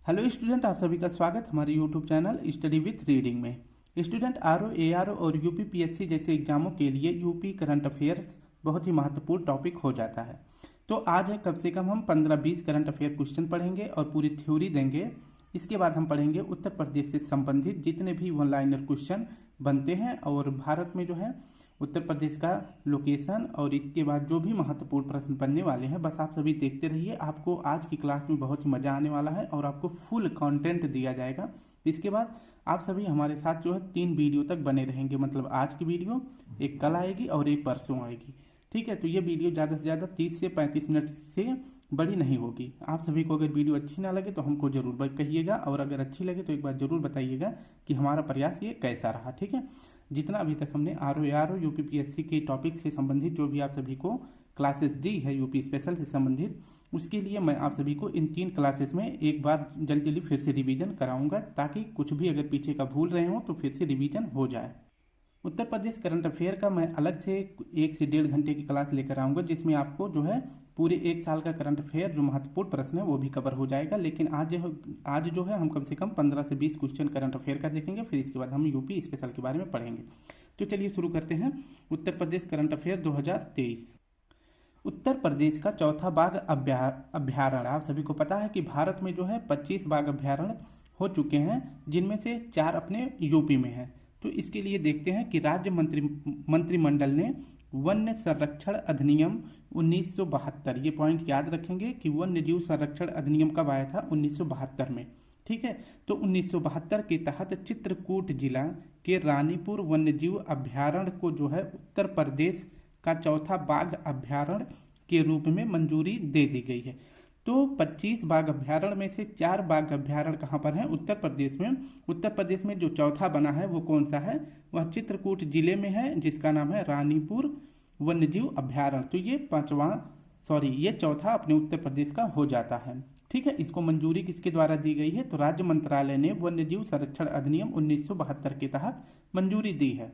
Hello student, आप सभी का स्वागत हमारे YouTube channel study with reading में। स्टूडेंट आरओ, एआरओ और यूपी पीएससी जैसे एग्जामों के लिए यूपी करंट अफेयर्स बहुत ही महत्वपूर्ण टॉपिक हो जाता है। तो आज है कम से कम हम 15-20 करंट अफेयर क्वेश्चन पढ़ेंगे और पूरी थ्योरी देंगे। इसके बाद हम पढ़ेंगे उत्तर प्रदेश से संबंधित जितने भी वन लाइनर क्वेश्चन बनते हैं और भारत में जो है उत्तर प्रदेश का लोकेशन और इसके बाद जो भी महत्वपूर्ण प्रश्न बनने वाले हैं, बस आप सभी देखते रहिए। आपको आज की क्लास में बहुत ही मज़ा आने वाला है और आपको फुल कंटेंट दिया जाएगा। इसके बाद आप सभी हमारे साथ जो है 3 वीडियो तक बने रहेंगे, मतलब आज की वीडियो एक कल आएगी और एक परसों आएगी। ठीक है, तो ये वीडियो ज़्यादा से ज़्यादा 30 से 35 मिनट से बड़ी नहीं होगी। आप सभी को अगर वीडियो अच्छी ना लगे तो हमको जरूर कहिएगा, और अगर अच्छी लगे तो एक बार जरूर बताइएगा कि हमारा प्रयास ये कैसा रहा। ठीक है, जितना अभी तक हमने आरओ यूपी पीएससी के टॉपिक से संबंधित जो भी आप सभी को क्लासेस दी है यूपी स्पेशल से संबंधित, उसके लिए मैं आप सभी को इन 3 क्लासेस में एक बार जल्दी फिर से रिवीजन कराऊंगा, ताकि कुछ भी अगर पीछे का भूल रहे हो तो फिर से रिवीजन हो जाए। उत्तर प्रदेश करंट अफेयर का मैं अलग से 1 से 1.5 घंटे की क्लास लेकर आऊँगा, जिसमें आपको जो है पूरे 1 साल का करंट अफेयर जो महत्वपूर्ण प्रश्न है वो भी कवर हो जाएगा। लेकिन आज जो है हम कम से कम 15 से 20 क्वेश्चन करंट अफेयर का देखेंगे, फिर इसके बाद हम यूपी स्पेशल के बारे में पढ़ेंगे। तो चलिए शुरू करते हैं। Uttar Pradesh current affair 2023। उत्तर प्रदेश का चौथा बाघ अभ्यारण्य, आप सभी को पता है कि भारत में जो है 25 बाघ अभ्यारण्य हो चुके हैं, जिनमें से 4 अपने यूपी में हैं। तो इसके लिए देखते हैं कि राज्य मंत्रिमंडल ने वन्य संरक्षण अधिनियम 1972, ये पॉइंट याद रखेंगे कि वन्य जीव संरक्षण अधिनियम कब आया था? 1972 में। ठीक है, तो 1972 के तहत चित्रकूट जिला के रानीपुर वन्यजीव अभ्यारण्य को जो है उत्तर प्रदेश का चौथा बाघ अभ्यारण्य के रूप में मंजूरी दे दी गई है। तो 25 बाघ अभ्यारण्य में से 4 बाघ अभ्यारण्य कहाँ पर हैं? उत्तर प्रदेश में। उत्तर प्रदेश में जो चौथा बना है वो कौन सा है? वह चित्रकूट जिले में है, जिसका नाम है रानीपुर वन्यजीव अभ्यारण्य। तो ये चौथा अपने उत्तर प्रदेश का हो जाता है। ठीक है, इसको मंजूरी किसके द्वारा दी गई है? तो राज्य मंत्रालय ने वन्यजीव संरक्षण अधिनियम 1972 के तहत मंजूरी दी है।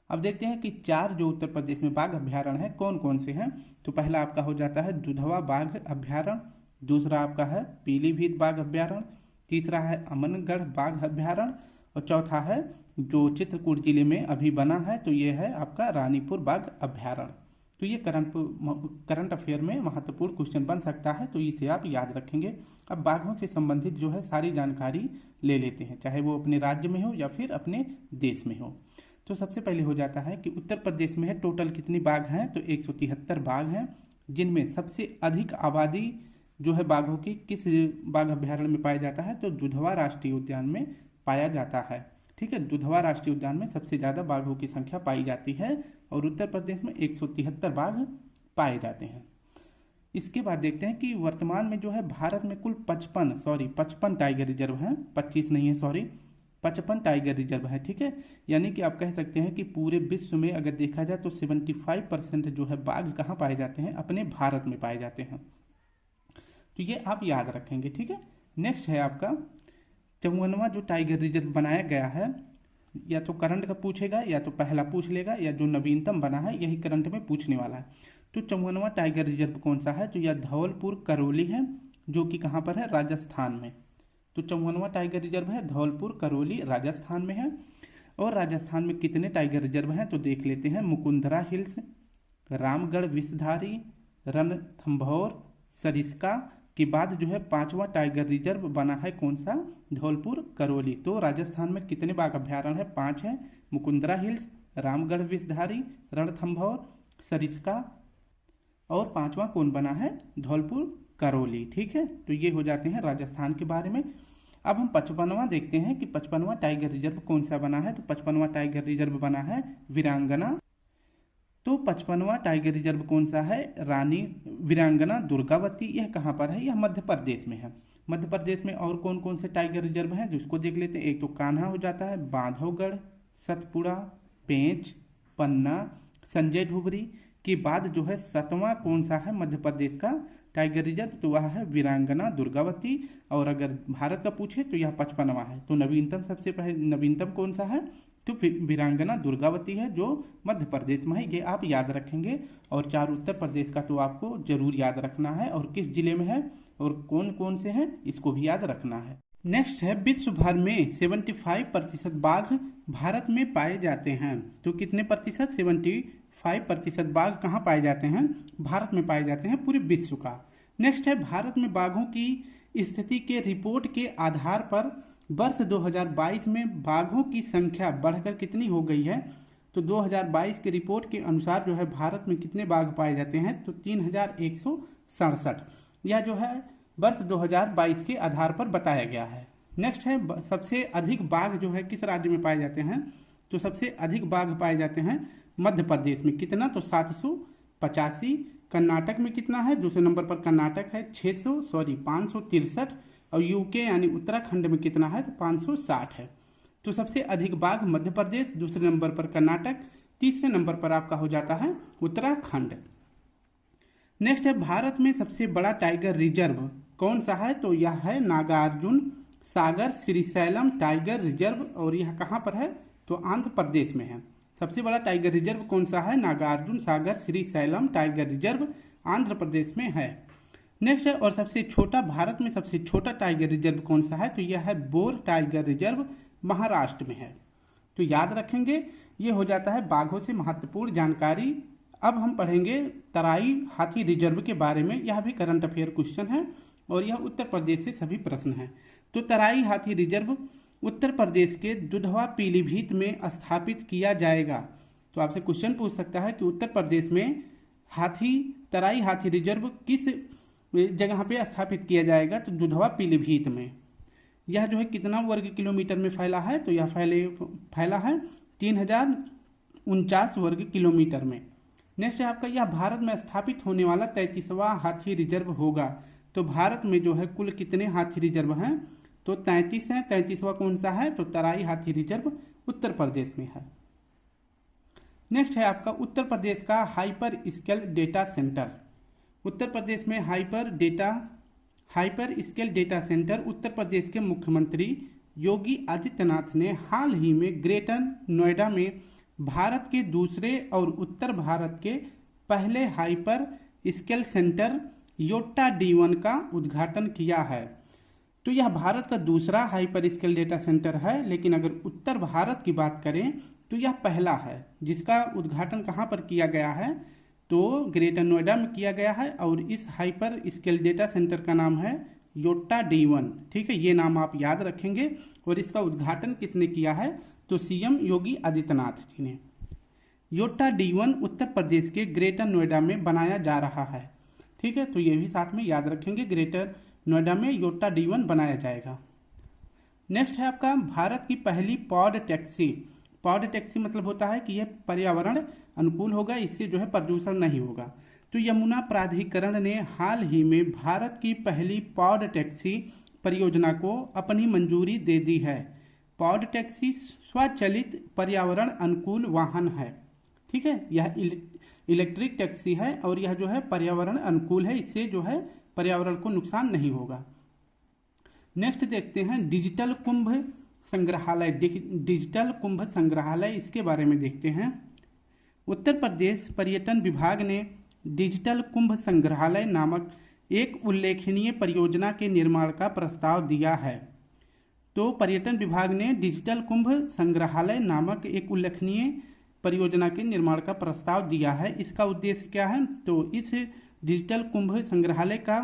अब देखते हैं कि 4 जो उत्तर प्रदेश में बाघ अभ्यारण्य है कौन कौन से हैं। तो पहला आपका हो जाता है दुधवा बाघ अभ्यारण्य, दूसरा आपका है पीलीभीत बाघ अभ्यारण्य, तीसरा है अमनगढ़ बाघ अभ्यारण्य और चौथा है जो चित्रकूट जिले में अभी बना है, तो ये है आपका रानीपुर बाघ अभ्यारण्य। तो ये करंट अफेयर में महत्वपूर्ण क्वेश्चन बन सकता है, तो इसे आप याद रखेंगे। अब बाघों से संबंधित जो है सारी जानकारी ले लेते हैं, चाहे वो अपने राज्य में हो या फिर अपने देश में हो। तो सबसे पहले हो जाता है कि उत्तर प्रदेश में है टोटल कितनी बाघ हैं? तो 173 बाघ हैं, जिनमें सबसे अधिक आबादी जो है बाघों की किस बाघ अभ्यारण्य में पाया जाता है? तो दुधवा राष्ट्रीय उद्यान में पाया जाता है। ठीक है, दुधवा राष्ट्रीय उद्यान में सबसे ज़्यादा बाघों की संख्या पाई जाती है और उत्तर प्रदेश में 173 बाघ पाए जाते हैं। इसके बाद देखते हैं कि वर्तमान में जो है भारत में कुल 55 टाइगर रिजर्व हैं, 25 नहीं है 55 टाइगर रिजर्व है। ठीक है, यानी कि आप कह सकते हैं कि पूरे विश्व में अगर देखा जाए तो 75% जो है बाघ कहाँ पाए जाते हैं? अपने भारत में पाए जाते हैं। तो ये आप याद रखेंगे। ठीक है, नेक्स्ट है आपका 54वां जो टाइगर रिजर्व बनाया गया है, या तो करंट का पूछेगा या तो पहला पूछ लेगा, या जो नवीनतम बना है यही करंट में पूछने वाला है। तो 54वां टाइगर रिजर्व कौन सा है? तो यह धौलपुर करौली है, जो कि कहाँ पर है? राजस्थान में। तो 54वां टाइगर रिजर्व है धौलपुर करौली, राजस्थान में है। और राजस्थान में कितने टाइगर रिजर्व हैं? तो देख लेते हैं। मुकुंदरा हिल्स, रामगढ़ विषधारी, रणथंभौर, सरिस्का के बाद जो है 5वां टाइगर रिजर्व बना है कौन सा? धौलपुर करौली। तो राजस्थान में कितने बाघ अभ्यारण्य है? 5 है। मुकुंदरा हिल्स, रामगढ़ विषधारी, रणथंभौर, सरिस्का और 5वां कौन बना है? धौलपुर करौली। ठीक है, तो ये हो जाते हैं राजस्थान के बारे में। अब हम 55वां देखते हैं कि 55वां टाइगर रिजर्व कौन सा बना है। तो 55वां टाइगर रिजर्व बना है वीरांगना। तो 55वां टाइगर रिजर्व कौन सा है? रानी वीरांगना दुर्गावती। यह कहाँ पर है? यह मध्य प्रदेश में है। मध्य प्रदेश में और कौन कौन से टाइगर रिजर्व हैं जिसको देख लेते हैं। एक तो कान्हा हो जाता है, बांधवगढ़, सतपुड़ा, पेंच, पन्ना, संजय ढुबरी के बाद जो है 7वां कौन सा है मध्य प्रदेश का टाइगर रिजर्व? तो वह है वीरांगना दुर्गावती। और अगर भारत का पूछे तो यह 55वां है। तो नवीनतम सबसे पहले नवीनतम कौन सा है? तो वीरांगना दुर्गावती है, जो मध्य प्रदेश में है। ये आप याद रखेंगे। और 4 उत्तर प्रदेश का तो आपको जरूर याद रखना है। और किस जिले में है? और कौन कौन से हैं इसको भी याद रखना है। नेक्स्ट है विश्व भर में 75% बाघ भारत में पाए जाते हैं। तो कितने प्रतिशत? 75% बाघ कहाँ पाए जाते हैं? भारत में पाए जाते हैं पूरे विश्व का। नेक्स्ट है भारत में बाघों की स्थिति के रिपोर्ट के आधार पर वर्ष 2022 में बाघों की संख्या बढ़कर कितनी हो गई है? तो 2022 के रिपोर्ट के अनुसार जो है भारत में कितने बाघ पाए जाते हैं? तो 3167। यह जो है वर्ष 2022 के आधार पर बताया गया है। नेक्स्ट है सबसे अधिक बाघ जो है किस राज्य में पाए जाते हैं? तो सबसे अधिक बाघ पाए जाते हैं मध्य प्रदेश में। कितना? तो 785। कर्नाटक में कितना है? दूसरे नंबर पर कर्नाटक है 563। और यूके यानी उत्तराखंड में कितना है? तो 560 है। तो सबसे अधिक बाघ मध्य प्रदेश, दूसरे नंबर पर कर्नाटक, तीसरे नंबर पर आपका हो जाता है उत्तराखंड। नेक्स्ट है भारत में सबसे बड़ा टाइगर रिजर्व कौन सा है? तो यह है नागार्जुन सागर श्रीशैलम टाइगर रिजर्व, और यह कहाँ पर है? तो आंध्र प्रदेश में है। सबसे बड़ा टाइगर रिजर्व कौन सा है? नागार्जुन सागर श्रीशैलम टाइगर रिजर्व आंध्र प्रदेश में है। नेक्स्ट है और सबसे छोटा, भारत में सबसे छोटा टाइगर रिजर्व कौन सा है? तो यह है बोर टाइगर रिजर्व महाराष्ट्र में है। तो याद रखेंगे, ये हो जाता है बाघों से महत्वपूर्ण जानकारी। अब हम पढ़ेंगे तराई हाथी रिजर्व के बारे में। यह भी करंट अफेयर क्वेश्चन है और यह उत्तर प्रदेश से सभी प्रश्न हैं। तो तराई हाथी रिजर्व उत्तर प्रदेश के दुधवा पीलीभीत में स्थापित किया जाएगा। तो आपसे क्वेश्चन पूछ सकता है कि उत्तर प्रदेश में तराई हाथी रिजर्व किस जगह पे स्थापित किया जाएगा? तो दुधवा पीलीभीत में। यह जो है कितना वर्ग किलोमीटर में फैला है? तो यह फैला है 3049 वर्ग किलोमीटर में। नेक्स्ट है आपका, यह भारत में स्थापित होने वाला 33वां हाथी रिजर्व होगा। तो भारत में जो है कुल कितने हाथी रिजर्व हैं? तो 33 हैं। 33वां कौन सा है? तो तराई हाथी रिजर्व उत्तर प्रदेश में है। नेक्स्ट है आपका उत्तर प्रदेश का hyper scale data centre. Uttar Pradesh में hyper scale data centre Uttar Pradesh के मुख्यमंत्री योगी आदित्यनाथ ने हाल ही में ग्रेटर नोएडा में भारत के दूसरे और उत्तर भारत के पहले hyper scale centre Yotta D1 का उद्घाटन किया है। तो यह भारत का दूसरा हाइपर स्केल डेटा सेंटर है, लेकिन अगर उत्तर भारत की बात करें तो यह पहला है, जिसका उद्घाटन कहाँ पर किया गया है? तो ग्रेटर नोएडा में किया गया है। और इस हाइपर स्केल डेटा सेंटर का नाम है योट्टा D1। ठीक है, ये नाम आप याद रखेंगे। और इसका उद्घाटन किसने किया है? तो CM योगी आदित्यनाथ जी ने। योट्टा D1 उत्तर प्रदेश के ग्रेटर नोएडा में बनाया जा रहा है। ठीक है, तो ये भी साथ में याद रखेंगे, ग्रेटर नोएडा में योट्टा D1 बनाया जाएगा। नेक्स्ट है आपका भारत की पहली पॉड टैक्सी। पॉड टैक्सी मतलब होता है कि यह पर्यावरण अनुकूल होगा, इससे जो है प्रदूषण नहीं होगा। तो यमुना प्राधिकरण ने हाल ही में भारत की पहली पॉड टैक्सी परियोजना को अपनी मंजूरी दे दी है। पॉड टैक्सी स्वचालित पर्यावरण अनुकूल वाहन है। ठीक है, यह इलेक्ट्रिक टैक्सी है और यह जो है पर्यावरण अनुकूल है, इससे जो है पर्यावरण को नुकसान नहीं होगा। नेक्स्ट देखते हैं डिजिटल कुंभ संग्रहालय। डिजिटल कुंभ संग्रहालय, इसके बारे में देखते हैं। उत्तर प्रदेश पर्यटन विभाग ने डिजिटल कुंभ संग्रहालय नामक एक उल्लेखनीय परियोजना के निर्माण का प्रस्ताव दिया है। तो पर्यटन विभाग ने डिजिटल कुंभ संग्रहालय नामक एक उल्लेखनीय परियोजना के निर्माण का प्रस्ताव दिया है। इसका उद्देश्य क्या है? तो इस डिजिटल कुंभ संग्रहालय का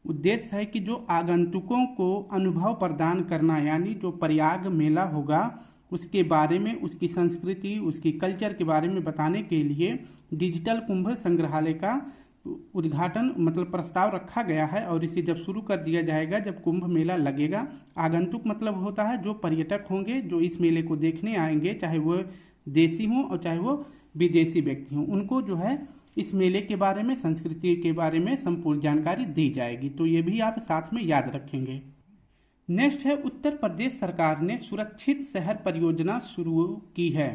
उद्देश्य है कि जो आगंतुकों को अनुभव प्रदान करना, यानी जो प्रयाग मेला होगा उसके बारे में, उसकी संस्कृति, उसकी कल्चर के बारे में बताने के लिए डिजिटल कुंभ संग्रहालय का उद्घाटन मतलब प्रस्ताव रखा गया है। और इसे जब शुरू कर दिया जाएगा, जब कुंभ मेला लगेगा। आगंतुक मतलब होता है जो पर्यटक होंगे जो इस मेले को देखने आएंगे, चाहे वो देसी हों और चाहे वो विदेशी व्यक्ति हों, उनको जो है इस मेले के बारे में, संस्कृति के बारे में संपूर्ण जानकारी दी जाएगी। तो ये भी आप साथ में याद रखेंगे। नेक्स्ट है उत्तर प्रदेश सरकार ने सुरक्षित शहर परियोजना शुरू की है।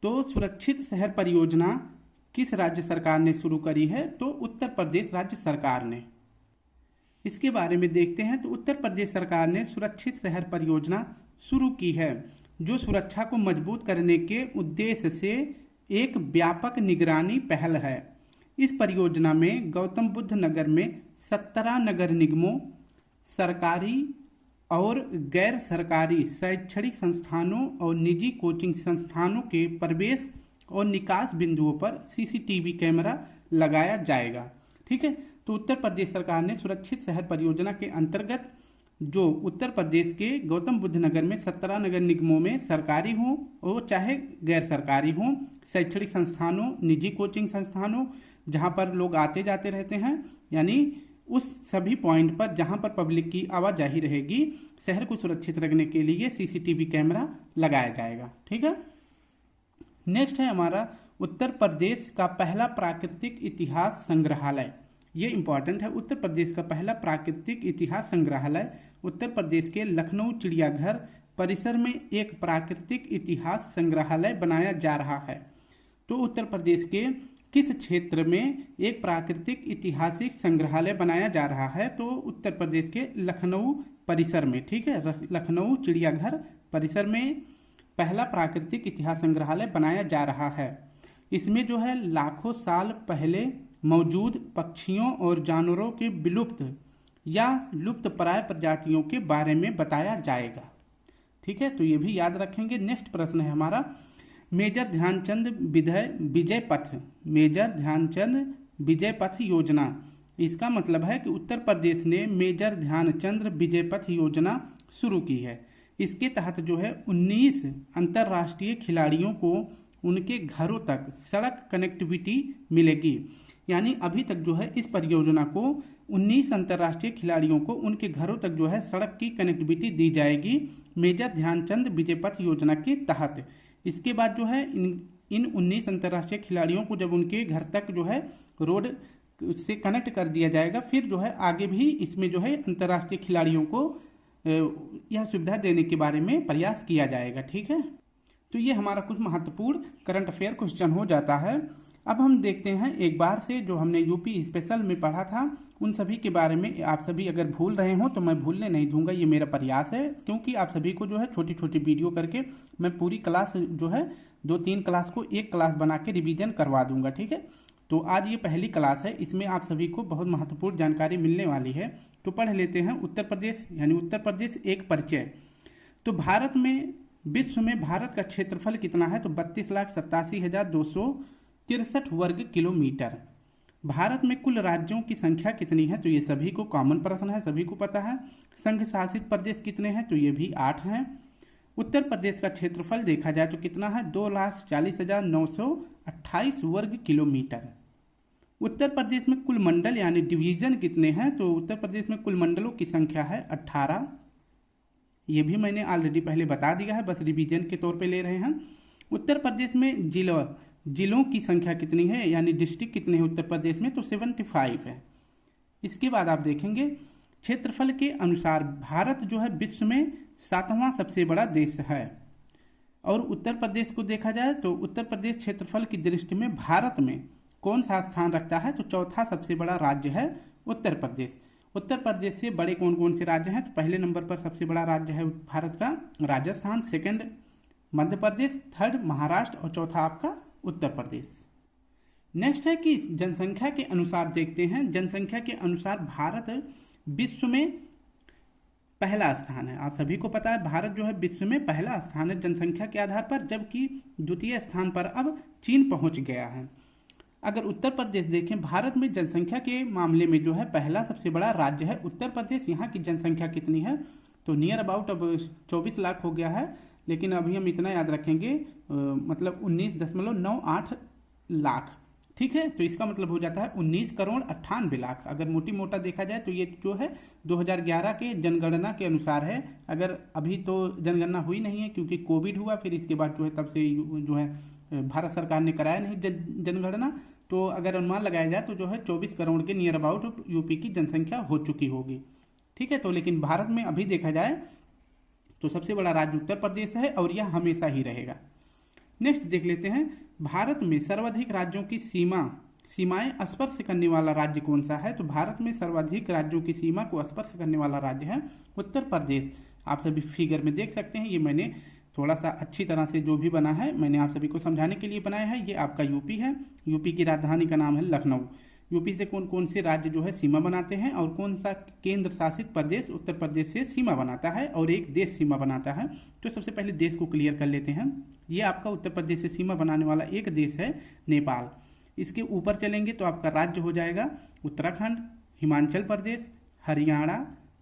तो सुरक्षित शहर परियोजना किस राज्य सरकार ने शुरू करी है? तो उत्तर प्रदेश राज्य सरकार ने। इसके बारे में देखते हैं। तो उत्तर प्रदेश सरकार ने सुरक्षित शहर परियोजना शुरू की है, जो सुरक्षा को मजबूत करने के उद्देश्य से एक व्यापक निगरानी पहल है। इस परियोजना में गौतम बुद्ध नगर में 17 नगर निगमों, सरकारी और गैर सरकारी शैक्षणिक संस्थानों और निजी कोचिंग संस्थानों के प्रवेश और निकास बिंदुओं पर सीसीटीवी कैमरा लगाया जाएगा। ठीक है, तो उत्तर प्रदेश सरकार ने सुरक्षित शहर परियोजना के अंतर्गत जो उत्तर प्रदेश के गौतम बुद्ध नगर में 17 नगर निगमों में सरकारी हों और चाहे गैर सरकारी हों, शैक्षणिक संस्थानों, निजी कोचिंग संस्थानों, जहां पर लोग आते जाते रहते हैं, यानी उस सभी पॉइंट पर जहां पर पब्लिक की आवाजाही रहेगी, शहर को सुरक्षित रखने के लिए सीसीटीवी कैमरा लगाया जाएगा। ठीक है, नेक्स्ट है हमारा उत्तर प्रदेश का पहला प्राकृतिक इतिहास संग्रहालय। ये इंपॉर्टेंट है। उत्तर प्रदेश का पहला प्राकृतिक इतिहास संग्रहालय उत्तर प्रदेश के लखनऊ चिड़ियाघर परिसर में एक प्राकृतिक इतिहास संग्रहालय बनाया जा रहा है। तो उत्तर प्रदेश के किस क्षेत्र में एक प्राकृतिक ऐतिहासिक संग्रहालय बनाया जा रहा है? तो उत्तर प्रदेश के लखनऊ परिसर में। ठीक है, लखनऊ चिड़ियाघर परिसर में पहला प्राकृतिक इतिहास संग्रहालय बनाया जा रहा है। इसमें जो है लाखों साल पहले मौजूद पक्षियों और जानवरों के विलुप्त या लुप्तप्राय प्रजातियों के बारे में बताया जाएगा। ठीक है, तो ये भी याद रखेंगे। नेक्स्ट प्रश्न है हमारा मेजर ध्यानचंद विजय पथ, मेजर ध्यानचंद विजय पथ योजना। इसका मतलब है कि उत्तर प्रदेश ने मेजर ध्यानचंद विजय पथ योजना शुरू की है। इसके तहत जो है 19 अंतर्राष्ट्रीय खिलाड़ियों को उनके घरों तक सड़क कनेक्टिविटी मिलेगी। यानी अभी तक जो है इस परियोजना को 19 अंतर्राष्ट्रीय खिलाड़ियों को उनके घरों तक जो है सड़क की कनेक्टिविटी दी जाएगी मेजर ध्यानचंद विजय पथ योजना के तहत। इसके बाद जो है इन 19 अंतर्राष्ट्रीय खिलाड़ियों को जब उनके घर तक जो है रोड से कनेक्ट कर दिया जाएगा, फिर जो है आगे भी इसमें जो है अंतर्राष्ट्रीय खिलाड़ियों को यह सुविधा देने के बारे में प्रयास किया जाएगा। ठीक है, तो ये हमारा कुछ महत्वपूर्ण करंट अफेयर क्वेश्चन हो जाता है। अब हम देखते हैं एक बार से जो हमने यूपी स्पेशल में पढ़ा था उन सभी के बारे में। आप सभी अगर भूल रहे हो तो मैं भूलने नहीं दूंगा, ये मेरा प्रयास है, क्योंकि आप सभी को जो है छोटी छोटी वीडियो करके मैं पूरी क्लास जो है 2-3 क्लास को एक क्लास बना के रिवीजन करवा दूंगा। ठीक है, तो आज ये पहली क्लास है, इसमें आप सभी को बहुत महत्वपूर्ण जानकारी मिलने वाली है। तो पढ़ लेते हैं उत्तर प्रदेश, यानी उत्तर प्रदेश एक परिचय। तो भारत में विश्व में भारत का क्षेत्रफल कितना है? तो 32,87,263 वर्ग किलोमीटर। भारत में कुल राज्यों की संख्या कितनी है? तो ये सभी को कॉमन प्रश्न है, सभी को पता है। संघ शासित प्रदेश कितने हैं? तो ये भी 8 हैं। उत्तर प्रदेश का क्षेत्रफल देखा जाए तो कितना है? 2,40,928 वर्ग किलोमीटर। उत्तर प्रदेश में कुल मंडल यानी डिवीजन कितने हैं? तो उत्तर प्रदेश में कुल मंडलों की संख्या है 18। ये भी मैंने ऑलरेडी पहले बता दिया है, बस रिवीजन के तौर पे ले रहे हैं। उत्तर प्रदेश में जिलों की संख्या कितनी है, यानी डिस्ट्रिक्ट कितने हैं उत्तर प्रदेश में? तो 75 है। इसके बाद आप देखेंगे क्षेत्रफल के अनुसार भारत जो है विश्व में 7वां सबसे बड़ा देश है। और उत्तर प्रदेश को देखा जाए तो उत्तर प्रदेश क्षेत्रफल की दृष्टि में भारत में कौन सा स्थान रखता है? तो 4था सबसे बड़ा राज्य है उत्तर प्रदेश। उत्तर प्रदेश से बड़े कौन कौन से राज्य हैं? तो पहले नंबर पर सबसे बड़ा राज्य है भारत का राजस्थान, सेकंड मध्य प्रदेश, थर्ड महाराष्ट्र और चौथा आपका उत्तर प्रदेश। नेक्स्ट है कि जनसंख्या के अनुसार देखते हैं। जनसंख्या के अनुसार भारत विश्व में पहला स्थान है। आप सभी को पता है भारत जो है विश्व में पहला स्थान है जनसंख्या के आधार पर, जबकि द्वितीय स्थान पर अब चीन पहुंच गया है। अगर उत्तर प्रदेश देखें, भारत में जनसंख्या के मामले में जो है पहला सबसे बड़ा राज्य है उत्तर प्रदेश। यहाँ की जनसंख्या कितनी है? तो नियर अबाउट अब 24 लाख हो गया है, लेकिन अभी हम इतना याद रखेंगे मतलब 19.98 लाख। ठीक है, तो इसका मतलब हो जाता है 19,98,00,000। अगर मोटी मोटा देखा जाए तो ये जो है 2011 के जनगणना के अनुसार है। अगर अभी तो जनगणना हुई नहीं है क्योंकि कोविड हुआ, फिर इसके बाद जो है तब से जो है भारत सरकार ने कराया नहीं जनगणना। तो अगर अनुमान लगाया जाए तो जो है 24 करोड़ के नियर अबाउट यूपी की जनसंख्या हो चुकी होगी। ठीक है, तो लेकिन भारत में अभी देखा जाए तो सबसे बड़ा राज्य उत्तर प्रदेश है और यह हमेशा ही रहेगा। नेक्स्ट देख लेते हैं, भारत में सर्वाधिक राज्यों की सीमाएं स्पर्श करने वाला राज्य कौन सा है? तो भारत में सर्वाधिक राज्यों की सीमा को स्पर्श करने वाला राज्य है उत्तर प्रदेश। आप सभी फिगर में देख सकते हैं, ये मैंने थोड़ा सा अच्छी तरह से जो भी बना है मैंने आप सभी को समझाने के लिए बनाया है। ये आपका यूपी है, यूपी की राजधानी का नाम है लखनऊ। यूपी से कौन कौन से राज्य जो है सीमा बनाते हैं और कौन सा केंद्र शासित प्रदेश उत्तर प्रदेश से सीमा बनाता है और एक देश सीमा बनाता है। तो सबसे पहले देश को क्लियर कर लेते हैं। ये आपका उत्तर प्रदेश से सीमा बनाने वाला एक देश है नेपाल। इसके ऊपर चलेंगे तो आपका राज्य हो जाएगा उत्तराखंड, हिमाचल प्रदेश, हरियाणा,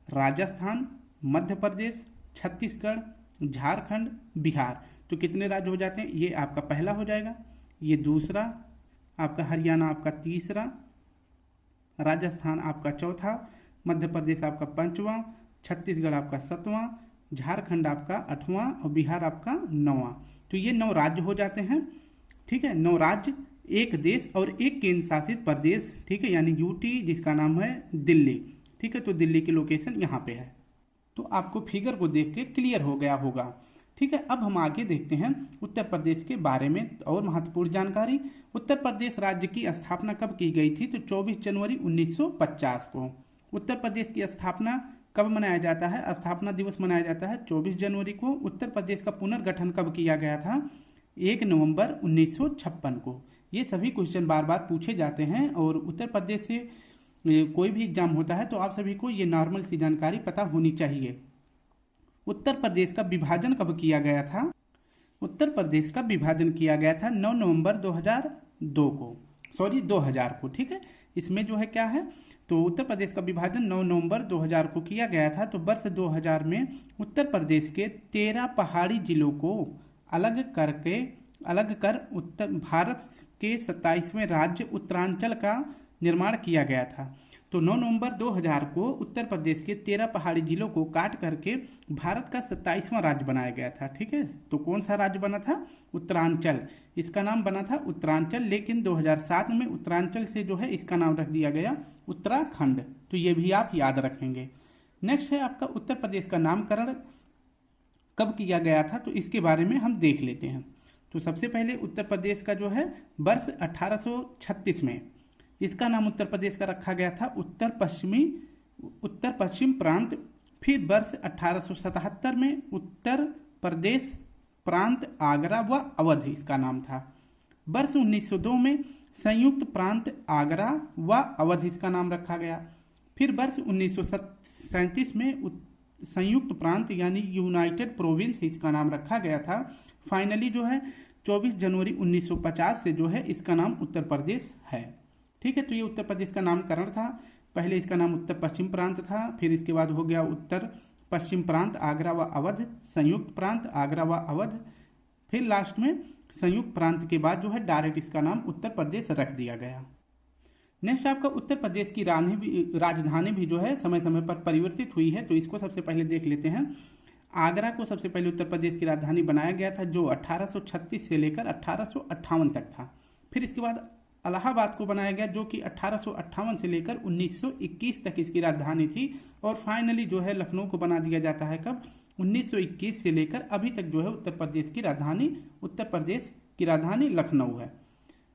राजस्थान, मध्य प्रदेश, छत्तीसगढ़, झारखंड, बिहार। तो कितने राज्य हो जाते हैं? ये आपका पहला हो जाएगा, ये दूसरा, आपका हरियाणा आपका तीसरा, राजस्थान आपका चौथा, मध्य प्रदेश आपका पांचवा, छत्तीसगढ़ आपका सातवां, झारखंड आपका आठवां और बिहार आपका नौवां। तो ये 9 राज्य हो जाते हैं। ठीक है, 9 राज्य, एक देश और एक केंद्र शासित प्रदेश। ठीक है, यानी यूटी जिसका नाम है दिल्ली। ठीक है, तो दिल्ली की लोकेशन यहाँ पे है। तो आपको फिगर को देख के क्लियर हो गया होगा। ठीक है, अब हम आगे देखते हैं उत्तर प्रदेश के बारे में और महत्वपूर्ण जानकारी। उत्तर प्रदेश राज्य की स्थापना कब की गई थी? तो 24 जनवरी 1950 को। उत्तर प्रदेश की स्थापना कब मनाया जाता है? स्थापना दिवस मनाया जाता है 24 जनवरी को। उत्तर प्रदेश का पुनर्गठन कब किया गया था? 1 नवंबर 1956 को। ये सभी क्वेश्चन बार बार पूछे जाते हैं और उत्तर प्रदेश से कोई भी एग्जाम होता है तो आप सभी को ये नॉर्मल सी जानकारी पता होनी चाहिए। उत्तर प्रदेश का विभाजन कब किया गया था? उत्तर प्रदेश का विभाजन किया गया था 9 नवंबर 2002 को, सॉरी 2000 को। ठीक है, इसमें जो है क्या है, तो उत्तर प्रदेश का विभाजन 9 नवंबर 2000 को किया गया था। तो वर्ष 2000 में उत्तर प्रदेश के 13 पहाड़ी जिलों को अलग कर उत्तर भारत के 27वें राज्य उत्तरांचल का निर्माण किया गया था। तो 9 नवंबर 2000 को उत्तर प्रदेश के 13 पहाड़ी जिलों को काट करके भारत का 27वां राज्य बनाया गया था। ठीक है, तो कौन सा राज्य बना था? उत्तरांचल। इसका नाम बना था उत्तरांचल, लेकिन 2007 में उत्तरांचल से जो है इसका नाम रख दिया गया उत्तराखंड। तो ये भी आप याद रखेंगे। नेक्स्ट है आपका उत्तर प्रदेश का नामकरण कब किया गया था? तो इसके बारे में हम देख लेते हैं। तो सबसे पहले उत्तर प्रदेश का जो है वर्ष 1836 में इसका नाम उत्तर प्रदेश का रखा गया था उत्तर पश्चिम प्रांत। फिर वर्ष 1877 में उत्तर प्रदेश प्रांत आगरा व अवध इसका नाम था। वर्ष 1902 में संयुक्त प्रांत आगरा व अवध इसका नाम रखा गया। फिर वर्ष 1937 में संयुक्त प्रांत यानी यूनाइटेड प्रोविंस इसका नाम रखा गया था। फाइनली जो है 24 जनवरी 1950 से जो है इसका नाम उत्तर प्रदेश है। ठीक है, तो ये उत्तर प्रदेश का नामकरण था। पहले इसका नाम उत्तर पश्चिम प्रांत था, फिर इसके बाद हो गया उत्तर पश्चिम प्रांत आगरा व अवध, संयुक्त प्रांत आगरा व अवध, फिर लास्ट में संयुक्त प्रांत के बाद जो है डायरेक्ट इसका नाम उत्तर प्रदेश रख दिया गया। नेक्स्ट आपका उत्तर प्रदेश की राजधानी भी जो है समय समय पर परिवर्तित हुई है। तो इसको सबसे पहले देख लेते हैं। आगरा को सबसे पहले उत्तर प्रदेश की राजधानी बनाया गया था जो 1836 से लेकर 1858 तक था। फिर इसके बाद इलाहाबाद को बनाया गया जो कि 1858 से लेकर 1921 तक इसकी राजधानी थी। और फाइनली जो है लखनऊ को बना दिया जाता है कब? 1921 से लेकर अभी तक जो है उत्तर प्रदेश की राजधानी लखनऊ है।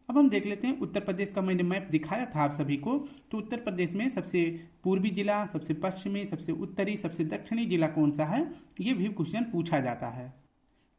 अब हम देख लेते हैं उत्तर प्रदेश का मैंने मैप दिखाया था आप सभी को। तो उत्तर प्रदेश में सबसे पूर्वी जिला, सबसे पश्चिमी, सबसे उत्तरी, सबसे दक्षिणी जिला कौन सा है, ये भी क्वेश्चन पूछा जाता है।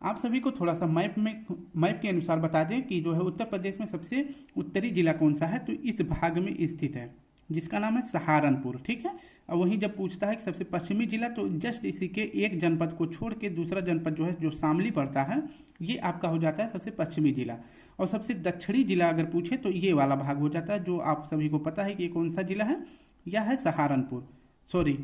आप सभी को थोड़ा सा मैप के अनुसार बता दें कि जो है उत्तर प्रदेश में सबसे उत्तरी जिला कौन सा है। तो इस भाग में स्थित है जिसका नाम है सहारनपुर। ठीक है, और वहीं जब पूछता है कि सबसे पश्चिमी जिला, तो जस्ट इसी के एक जनपद को छोड़ के दूसरा जनपद जो है जो शामली पड़ता है, ये आपका हो जाता है सबसे पश्चिमी जिला। और सबसे दक्षिणी जिला अगर पूछे तो ये वाला भाग हो जाता है जो आप सभी को पता है कि ये कौन सा जिला है, यह है सहारनपुर, सॉरी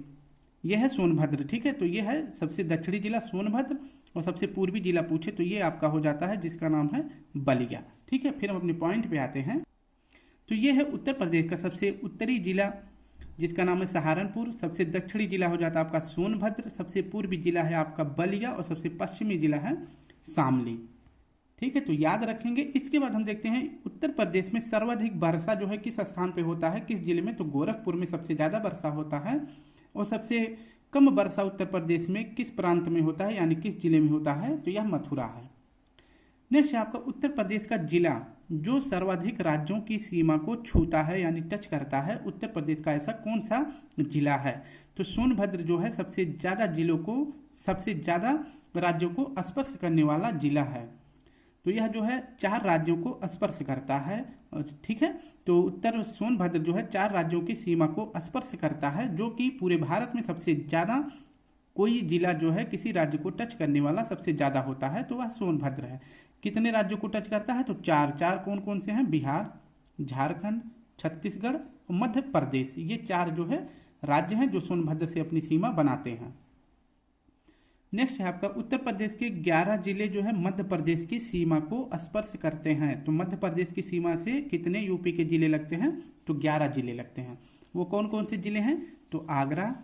यह है सोनभद्र। ठीक है, तो ये है सबसे दक्षिणी जिला सोनभद्र। और सबसे पूर्वी जिला पूछे तो ये आपका हो जाता है जिसका नाम है बलिया। ठीक है, फिर हम अपने पॉइंट पे आते हैं। तो ये है उत्तर प्रदेश का सबसे उत्तरी जिला जिसका नाम है सहारनपुर, सबसे दक्षिणी जिला हो जाता है आपका सोनभद्र, सबसे पूर्वी जिला है आपका बलिया और सबसे पश्चिमी जिला है शामली। ठीक है, तो याद रखेंगे। इसके बाद हम देखते हैं उत्तर प्रदेश में सर्वाधिक वर्षा जो है किस स्थान पे होता है, किस जिले में। तो गोरखपुर में सबसे ज़्यादा वर्षा होता है। और सबसे कम वर्षा उत्तर प्रदेश में किस प्रांत में होता है, यानी किस जिले में होता है, तो यह मथुरा है। नेक्स्ट है आपका उत्तर प्रदेश का जिला जो सर्वाधिक राज्यों की सीमा को छूता है यानी टच करता है। उत्तर प्रदेश का ऐसा कौन सा जिला है? तो सोनभद्र जो है सबसे ज़्यादा जिलों को सबसे ज़्यादा राज्यों को स्पर्श करने वाला जिला है। तो यह जो है 4 राज्यों को स्पर्श करता है, ठीक है। तो उत्तर सोनभद्र जो है 4 राज्यों की सीमा को स्पर्श करता है, जो कि पूरे भारत में सबसे ज़्यादा कोई जिला जो है किसी राज्य को टच करने वाला सबसे ज़्यादा होता है, तो वह सोनभद्र है। कितने राज्यों को टच करता है? तो 4 कौन कौन से हैं? बिहार, झारखंड, छत्तीसगढ़ और मध्य प्रदेश। ये 4 जो है राज्य हैं जो सोनभद्र से अपनी सीमा बनाते हैं। नेक्स्ट है आपका उत्तर प्रदेश के 11 जिले जो है मध्य प्रदेश की सीमा को स्पर्श करते हैं। तो मध्य प्रदेश की सीमा से कितने यूपी के जिले लगते हैं? तो 11 जिले लगते हैं। वो कौन कौन से जिले हैं? तो आगरा,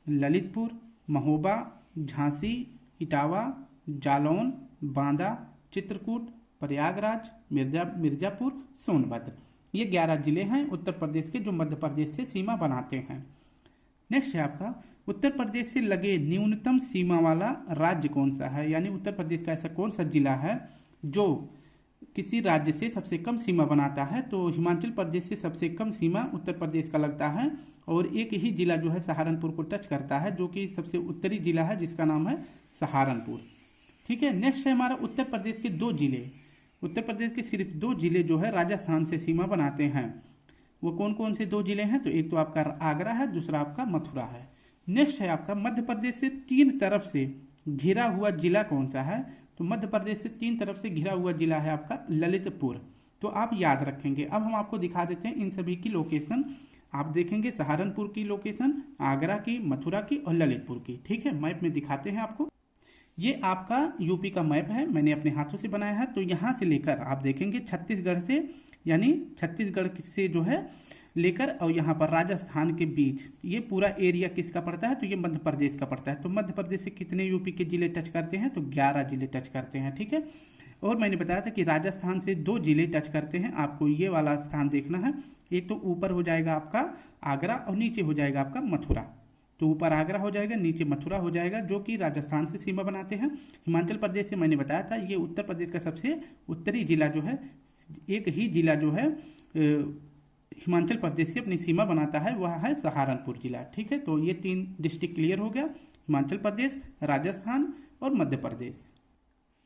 ललितपुर, महोबा, झांसी, इटावा, जालौन, बांदा, चित्रकूट, प्रयागराज, मिर्जापुर, सोनभद्र। ये 11 जिले हैं उत्तर प्रदेश के जो मध्य प्रदेश से सीमा बनाते हैं। नेक्स्ट है आपका उत्तर प्रदेश से लगे न्यूनतम सीमा वाला राज्य कौन सा है, यानी उत्तर प्रदेश का ऐसा कौन सा जिला है जो किसी राज्य से सबसे कम सीमा बनाता है। तो हिमाचल प्रदेश से सबसे कम सीमा उत्तर प्रदेश का लगता है, और एक ही जिला जो है सहारनपुर को टच करता है, जो कि सबसे उत्तरी जिला है जिसका नाम है सहारनपुर, ठीक है। नेक्स्ट है हमारा उत्तर प्रदेश के 2 जिले। उत्तर प्रदेश के सिर्फ 2 जिले जो है राजस्थान से सीमा बनाते हैं। वो कौन कौन से 2 जिले हैं? तो एक तो आपका आगरा है, दूसरा आपका मथुरा है। नेक्स्ट है आपका मध्य प्रदेश से 3 तरफ से घिरा हुआ जिला कौन सा है? तो मध्य प्रदेश से 3 तरफ से घिरा हुआ जिला है आपका ललितपुर। तो आप याद रखेंगे। अब हम आपको दिखा देते हैं इन सभी की लोकेशन। आप देखेंगे सहारनपुर की लोकेशन, आगरा की, मथुरा की और ललितपुर की, ठीक है। मैप में दिखाते हैं आपको। ये आपका यूपी का मैप है, मैंने अपने हाथों से बनाया है। तो यहाँ से लेकर आप देखेंगे छत्तीसगढ़ से, यानी छत्तीसगढ़ से जो है लेकर और यहाँ पर राजस्थान के बीच ये पूरा एरिया किसका पड़ता है? तो ये मध्य प्रदेश का पड़ता है। तो मध्य प्रदेश से कितने यूपी के जिले टच करते हैं? तो 11 जिले टच करते हैं, ठीक है। और मैंने बताया था कि राजस्थान से 2 जिले टच करते हैं। आपको ये वाला स्थान देखना है। एक तो ऊपर हो जाएगा आपका आगरा और नीचे हो जाएगा आपका मथुरा। तो ऊपर आगरा हो जाएगा, नीचे मथुरा हो जाएगा, जो कि राजस्थान से सीमा बनाते हैं। हिमाचल प्रदेश से मैंने बताया था ये उत्तर प्रदेश का सबसे उत्तरी जिला जो है, एक ही जिला जो है हिमाचल प्रदेश से अपनी सीमा बनाता है, वह है सहारनपुर जिला, ठीक है। तो ये 3 डिस्ट्रिक्ट क्लियर हो गया, हिमाचल प्रदेश, राजस्थान और मध्य प्रदेश।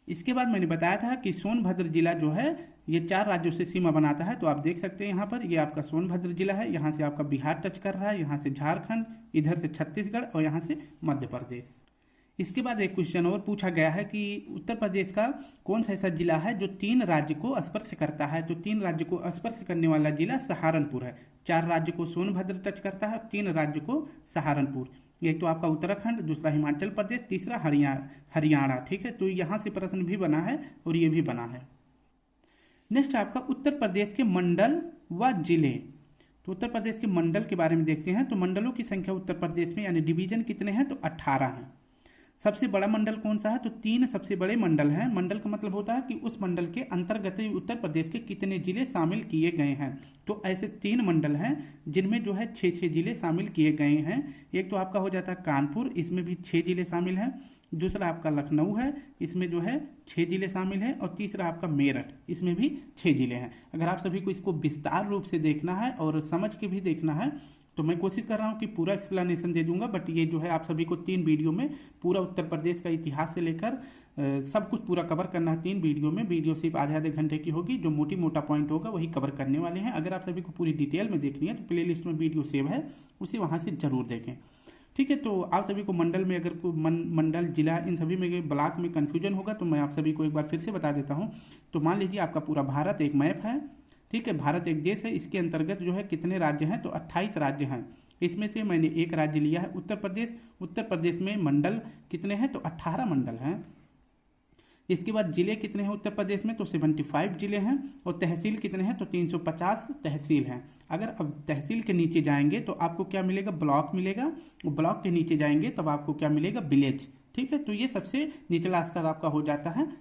इसके बाद मैंने बताया था कि सोनभद्र जिला जो है ये 4 राज्यों से सीमा बनाता है। तो आप देख सकते हैं यहाँ पर ये आपका सोनभद्र जिला है। यहाँ से आपका बिहार टच कर रहा है, यहाँ से झारखंड, इधर से छत्तीसगढ़ और यहाँ से मध्य प्रदेश। इसके बाद एक क्वेश्चन और पूछा गया है कि उत्तर प्रदेश का कौन सा ऐसा जिला है जो 3 राज्य को स्पर्श करता है। तो 3 राज्य को स्पर्श करने वाला जिला सहारनपुर है। 4 राज्य को सोनभद्र टच करता है, 3 राज्य को सहारनपुर। एक तो आपका उत्तराखंड, दूसरा हिमाचल प्रदेश, तीसरा हरियाणा, ठीक है। तो यहाँ से प्रश्न भी बना है और ये भी बना है। नेक्स्ट आपका उत्तर प्रदेश के मंडल व जिले। तो उत्तर प्रदेश के मंडल के बारे में देखते हैं। तो मंडलों की संख्या उत्तर प्रदेश में यानी डिवीजन कितने हैं? तो 18 हैं। सबसे बड़ा मंडल कौन सा है? तो 3 सबसे बड़े मंडल हैं। मंडल का मतलब होता है कि उस मंडल के अंतर्गत उत्तर प्रदेश के कितने जिले शामिल किए गए हैं। तो ऐसे 3 मंडल हैं जिनमें जो है 6 जिले शामिल किए गए हैं। एक तो आपका हो जाता है कानपुर, इसमें भी 6 जिले शामिल हैं। दूसरा आपका लखनऊ है, इसमें जो है 6 जिले शामिल हैं। और तीसरा आपका मेरठ, इसमें भी 6 जिले हैं। अगर आप सभी को इसको विस्तार रूप से देखना है और समझ के भी देखना है तो मैं कोशिश कर रहा हूँ कि पूरा एक्सप्लेनेशन दे दूंगा, बट ये जो है आप सभी को 3 वीडियो में पूरा उत्तर प्रदेश का इतिहास से लेकर सब कुछ पूरा कवर करना है 3 वीडियो में। वीडियो सिर्फ आधे घंटे की होगी, जो मोटा पॉइंट होगा वही कवर करने वाले हैं। अगर आप सभी को पूरी डिटेल में देखनी है तो प्लेलिस्ट में वीडियो सेव है, उसे वहाँ से जरूर देखें, ठीक है। तो आप सभी को मंडल में अगर कोई मंडल, जिला, इन सभी में ब्लॉक में कन्फ्यूजन होगा तो मैं आप सभी को एक बार फिर से बता देता हूँ। तो मान लीजिए आपका पूरा भारत एक मैप है, ठीक है। भारत एक देश है, इसके अंतर्गत जो है कितने राज्य हैं? तो 28 राज्य हैं। इसमें से मैंने एक राज्य लिया है उत्तर प्रदेश। उत्तर प्रदेश में मंडल कितने हैं? तो 18 मंडल हैं। इसके बाद जिले कितने हैं उत्तर प्रदेश में? तो 75 जिले हैं। और तहसील कितने हैं? तो 350 तहसील हैं। अगर अब तहसील के नीचे जाएंगे तो आपको क्या मिलेगा? ब्लॉक मिलेगा। और ब्लॉक के नीचे जाएंगे तब आपको क्या मिलेगा? विलेज, ठीक है। तो ये सबसे निचला स्तर आपका हो जाता है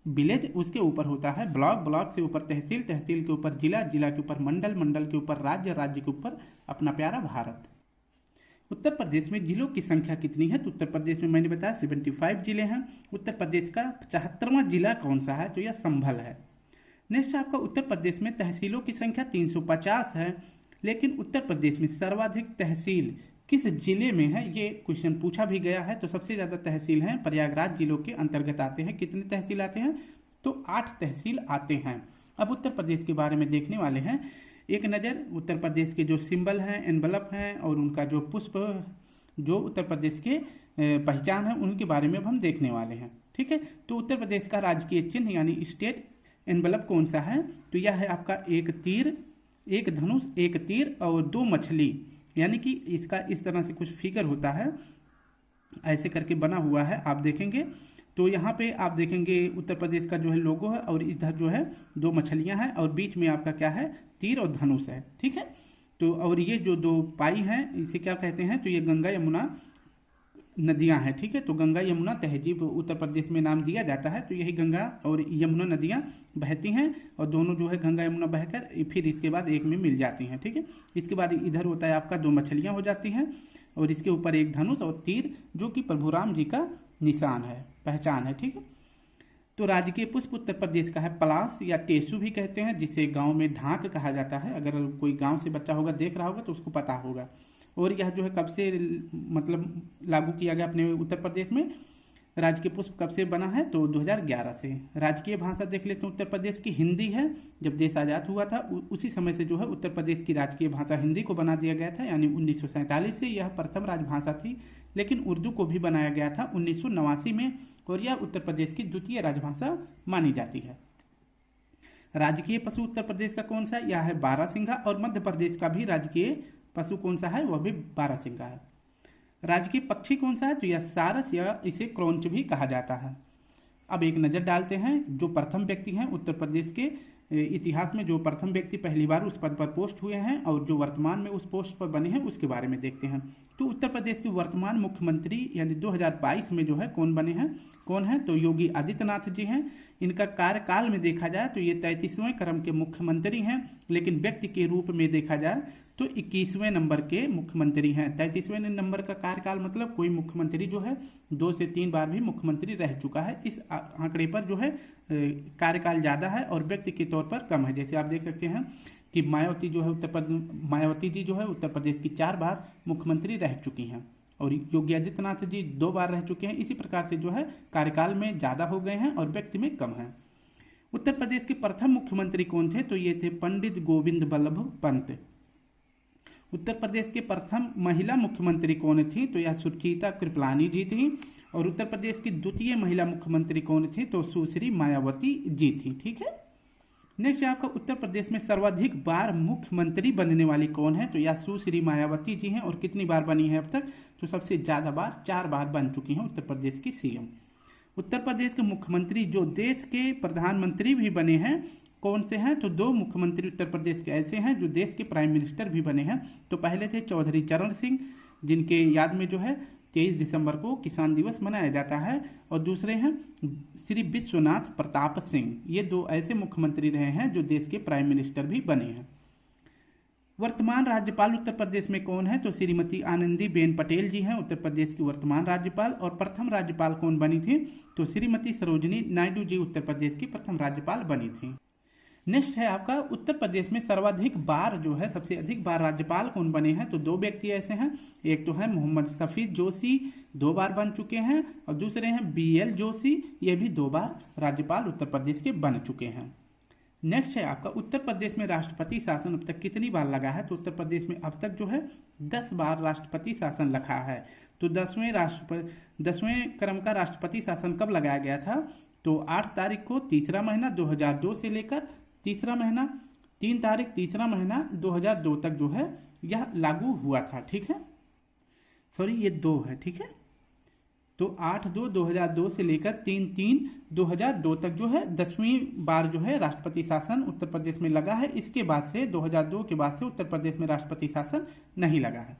विलेज, उसके ऊपर होता है ब्लॉक, ब्लॉक से ऊपर तहसील, तहसील के ऊपर जिला, जिला के ऊपर मंडल, मंडल के ऊपर राज्य, राज्य के ऊपर अपना प्यारा भारत। उत्तर प्रदेश में जिलों की संख्या कितनी है? तो उत्तर प्रदेश में मैंने बताया 75 जिले हैं। उत्तर प्रदेश का 75वां जिला कौन सा है? तो यह संभल है। नेक्स्ट आपका उत्तर प्रदेश में तहसीलों की संख्या 350 है, लेकिन उत्तर प्रदेश में सर्वाधिक तहसील किस जिले में है, ये क्वेश्चन पूछा भी गया है। तो सबसे ज़्यादा तहसील हैं प्रयागराज जिलों के अंतर्गत आते हैं। कितने तहसील आते हैं? तो 8 तहसील आते हैं। अब उत्तर प्रदेश के बारे में देखने वाले हैं एक नज़र। उत्तर प्रदेश के जो सिंबल हैं, एनवलप हैं और उनका जो पुष्प, जो उत्तर प्रदेश के पहचान है, उनके बारे में अब हम देखने वाले हैं। ठीक है, तो उत्तर प्रदेश का राजकीय चिन्ह यानी स्टेट एनवलप कौन सा है? तो यह है आपका एक तीर, एक धनुष, एक तीर और 2 मछली, यानी कि इसका इस तरह से कुछ फिगर होता है, ऐसे करके बना हुआ है। आप देखेंगे तो यहाँ पे आप देखेंगे उत्तर प्रदेश का जो है लोगो है और इधर जो है 2 मछलियाँ हैं और बीच में आपका क्या है? तीर और धनुष है। ठीक है, तो और ये जो 2 पाई हैं इसे क्या कहते हैं? तो ये गंगा यमुना नदियाँ हैं। ठीक है, तो गंगा यमुना तहजीब उत्तर प्रदेश में नाम दिया जाता है। तो यही गंगा और यमुना नदियाँ बहती हैं और दोनों जो है गंगा यमुना बहकर फिर इसके बाद एक में मिल जाती हैं। ठीक है, इसके बाद इधर होता है आपका 2 मछलियाँ हो जाती हैं और इसके ऊपर एक धनुष और तीर, जो कि प्रभु राम जी का निशान है, पहचान है। ठीक है, तो राजकीय पुष्प उत्तर प्रदेश का है पलाश या टेसू भी कहते हैं, जिसे गांव में ढाक कहा जाता है। अगर कोई गांव से बच्चा होगा, देख रहा होगा तो उसको पता होगा। और यह जो है कब से मतलब लागू किया गया अपने उत्तर प्रदेश में? राजकीय पुष्प कब से बना है? तो 2011 से। राजकीय भाषा देख लेते हैं उत्तर प्रदेश की हिंदी है। जब देश आज़ाद हुआ था उसी समय से जो है उत्तर प्रदेश की राजकीय भाषा हिंदी को बना दिया गया था, यानी 1947 से यह प्रथम राजभाषा थी। लेकिन उर्दू को भी बनाया गया था 1989 में और यह उत्तर प्रदेश की द्वितीय राजभाषा मानी जाती है। राजकीय पशु उत्तर प्रदेश का कौन सा? यह है बारहसिंघा। और मध्य प्रदेश का भी राजकीय पशु कौन सा है? वह भी बारहसिंघा है। राजकीय पक्षी कौन सा है? तो यह सारस या इसे क्रौंच भी कहा जाता है। अब एक नज़र डालते हैं जो प्रथम व्यक्ति हैं उत्तर प्रदेश के इतिहास में, जो प्रथम व्यक्ति पहली बार उस पद पर पोस्ट हुए हैं और जो वर्तमान में उस पोस्ट पर बने हैं, उसके बारे में देखते हैं। तो उत्तर प्रदेश के वर्तमान मुख्यमंत्री यानी 2022 में जो है कौन बने हैं, कौन है? तो योगी आदित्यनाथ जी हैं। इनका कार्यकाल में देखा जाए तो ये 33वें क्रम के मुख्यमंत्री हैं, लेकिन व्यक्ति के रूप में देखा जाए तो 21वें नंबर के मुख्यमंत्री हैं। 33वें नंबर का कार्यकाल मतलब कोई मुख्यमंत्री जो है 2 से 3 बार भी मुख्यमंत्री रह चुका है। इस आंकड़े पर जो है कार्यकाल ज़्यादा है और व्यक्ति के तौर पर कम है। जैसे आप देख सकते हैं कि मायावती जी जो है उत्तर प्रदेश की 4 बार मुख्यमंत्री रह चुकी हैं और योगी आदित्यनाथ जी 2 बार रह चुके हैं। इसी प्रकार से जो है कार्यकाल में ज़्यादा हो गए हैं और व्यक्ति में कम है। उत्तर प्रदेश के प्रथम मुख्यमंत्री कौन थे? तो ये थे पंडित गोविंद बल्लभ पंत। उत्तर प्रदेश के प्रथम महिला मुख्यमंत्री कौन थी? तो यह सुचेता कृपलानी जी थी। और उत्तर प्रदेश की द्वितीय महिला मुख्यमंत्री कौन थी? तो सुश्री मायावती जी थी। ठीक है, नेक्स्ट आपका उत्तर प्रदेश में सर्वाधिक बार मुख्यमंत्री बनने वाली कौन है? तो यह सुश्री मायावती जी हैं। और कितनी बार बनी है अब तक? तो सबसे ज़्यादा बार 4 बार बन चुकी हैं उत्तर प्रदेश की सीएम। उत्तर प्रदेश के मुख्यमंत्री जो देश के प्रधानमंत्री भी बने हैं, कौन से हैं? तो 2 मुख्यमंत्री उत्तर प्रदेश के ऐसे हैं जो देश के प्राइम मिनिस्टर भी बने हैं। तो पहले थे चौधरी चरण सिंह, जिनके याद में जो है 23 दिसंबर को किसान दिवस मनाया जाता है। और दूसरे हैं श्री विश्वनाथ प्रताप सिंह। ये 2 ऐसे मुख्यमंत्री रहे हैं जो देश के प्राइम मिनिस्टर भी बने हैं। वर्तमान राज्यपाल उत्तर प्रदेश में कौन है? तो श्रीमती आनंदीबेन पटेल जी हैं उत्तर प्रदेश की वर्तमान राज्यपाल। और प्रथम राज्यपाल कौन बनी थी? तो श्रीमती सरोजिनी नायडू जी उत्तर प्रदेश की प्रथम राज्यपाल बनी थी। नेक्स्ट है आपका उत्तर प्रदेश में सर्वाधिक बार जो है सबसे अधिक बार राज्यपाल कौन बने हैं? तो 2 व्यक्ति ऐसे हैं। एक तो है मोहम्मद सफीद जोशी, 2 बार बन चुके हैं। और दूसरे हैं BL जोशी, ये भी 2 बार राज्यपाल उत्तर प्रदेश के बन चुके हैं। नेक्स्ट है आपका उत्तर प्रदेश में राष्ट्रपति शासन अब तक कितनी बार लगा है? तो उत्तर प्रदेश में अब तक जो है 10 बार राष्ट्रपति शासन लगा है। तो 10वें क्रम का राष्ट्रपति शासन कब लगाया गया था? तो 8 तारीख को तीसरा महीना 2002 से लेकर तीसरा महीना 3 तारीख तीसरा महीना 2002 तक जो है यह लागू हुआ था। ठीक है, सॉरी ये 2 है। ठीक है, तो 8/2/2002 से लेकर 3/3/2002 तक जो है 10वीं बार जो है राष्ट्रपति शासन उत्तर प्रदेश में लगा है। इसके बाद से 2002 के बाद से उत्तर प्रदेश में राष्ट्रपति शासन नहीं लगा है।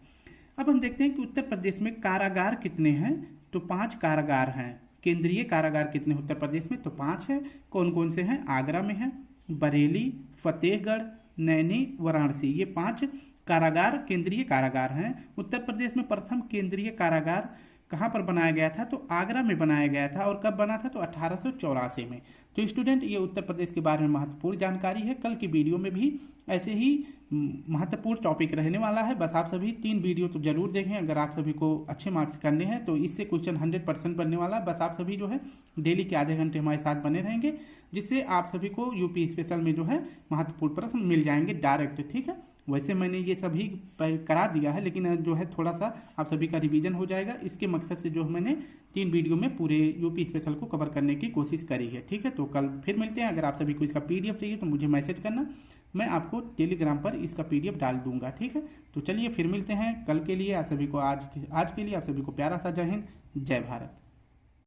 अब हम देखते हैं कि उत्तर प्रदेश में कारागार कितने हैं? तो 5 कारागार हैं। केंद्रीय कारागार कितने उत्तर प्रदेश में? तो 5 है। कौन कौन से हैं? आगरा में है, बरेली, फतेहगढ़, नैनी, वाराणसी, ये 5 कारागार केंद्रीय कारागार हैं। उत्तर प्रदेश में प्रथम केंद्रीय कारागार कहाँ पर बनाया गया था, तो आगरा में बनाया गया था। और कब बना था, तो 1884 में। तो स्टूडेंट, ये उत्तर प्रदेश के बारे में महत्वपूर्ण जानकारी है। कल की वीडियो में भी ऐसे ही महत्वपूर्ण टॉपिक रहने वाला है। बस आप सभी 3 वीडियो तो जरूर देखें। अगर आप सभी को अच्छे मार्क्स करने हैं तो इससे क्वेश्चन 100% बनने वाला है। बस आप सभी जो है डेली के आधे घंटे हमारे साथ बने रहेंगे, जिससे आप सभी को यूपी स्पेशल में जो है महत्वपूर्ण प्रश्न मिल जाएंगे डायरेक्ट। ठीक है, वैसे मैंने ये सभी करा दिया है, लेकिन जो है थोड़ा सा आप सभी का रिवीजन हो जाएगा। इसके मकसद से जो मैंने 3 वीडियो में पूरे यूपी स्पेशल को कवर करने की कोशिश करी है। ठीक है, तो कल फिर मिलते हैं। अगर आप सभी को इसका पीडीएफ चाहिए तो मुझे मैसेज करना, मैं आपको टेलीग्राम पर इसका पीडीएफ डाल दूंगा। ठीक है, तो चलिए फिर मिलते हैं कल के लिए। आप सभी को आज के लिए आप सभी को प्यारा सा जय हिंद, जय भारत।